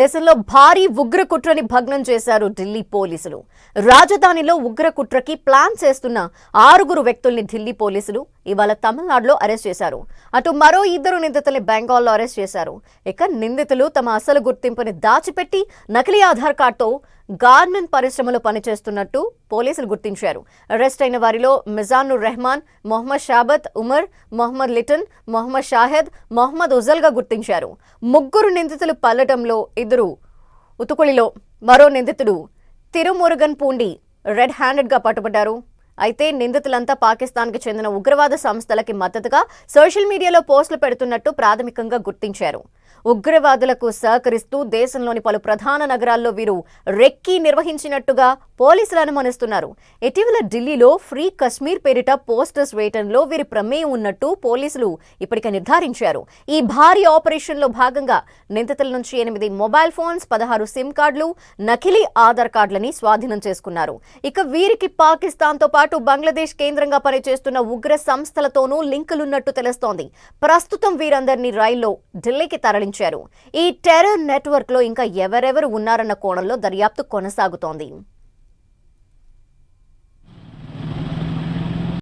దేశంలో భారీ ఉగ్ర కుట్రని భగ్నం చేశారు ఢిల్లీ పోలీసులు. రాజధానిలో ఉగ్ర కుట్రకి ప్లాన్ చేస్తున్న 6 వ్యక్తుల్ని ఢిల్లీ పోలీసులు ఇవాళ తమిళనాడులో అరెస్ట్ చేశారు. అటు మరో 2 నిందితుల్ని బెంగాల్లో అరెస్ట్ చేశారు. ఇక నిందితులు తమ అసలు గుర్తింపుని దాచిపెట్టి నకిలీ ఆధార్ కార్డుతో గార్మెంట్ పరిశ్రమలో పనిచేస్తున్నట్టు పోలీసులు గుర్తించారు. అరెస్ట్ అయిన వారిలో మిజానుర్ రెహమాన్, మొహమ్మద్ షాబత్ ఉమర్, మొహమ్మద్ లిటన్, మొహమ్మద్ షాహెద్, మొహమ్మద్ ఉజల్గా గుర్తించారు. 3 నిందితులు పల్లటంలో 2 ఉతుకుళిలో, మరో నిందితుడు తిరుమురుగన్ పూండి రెడ్ హ్యాండెడ్గా పట్టుబడ్డారు. అయితే నిందితులంతా పాకిస్తాన్కి చెందిన ఉగ్రవాద సంస్థలకి మద్దతుగా సోషల్ మీడియాలో పోస్టులు పెడుతున్నట్టు ప్రాథమికంగా గుర్తించారు. ఉగ్రవాదులకు సహకరిస్తూ దేశంలోని పలు ప్రధాన నగరాల్లో వీరు రెక్కీ నిర్వహించినట్టుగా పోలీసులు అనుమానిస్తున్నారు. ఇటీవల ఢిల్లీలో ఫ్రీ కశ్మీర్ పేరిట పోస్టర్స్ వేయటంలో వీరి ప్రమేయం ఉన్నట్టు పోలీసులు ఇప్పటికే నిర్ధారించారు. ఈ భారీ ఆపరేషన్లో భాగంగా నిందితుల నుంచి 8 మొబైల్ ఫోన్స్, 16 సిమ్ కార్డులు, నకిలీ ఆధార్ కార్డులని స్వాధీనం చేసుకున్నారు. ఇక వీరికి పాకిస్తాన్తో పాటు బంగ్లాదేశ్ కేంద్రంగా పనిచేస్తున్న ఉగ్ర సంస్థలతోనూ లింకులున్నట్టు తెలుస్తోంది. ప్రస్తుతం వీరందరినీ రైల్లో ఢిల్లీకి తరలించారు. ఈ టెర్రర్ నెట్వర్క్ లో ఇంకా ఎవరెవరు ఉన్నారన్న కోణంలో దర్యాప్తు కొనసాగుతోంది.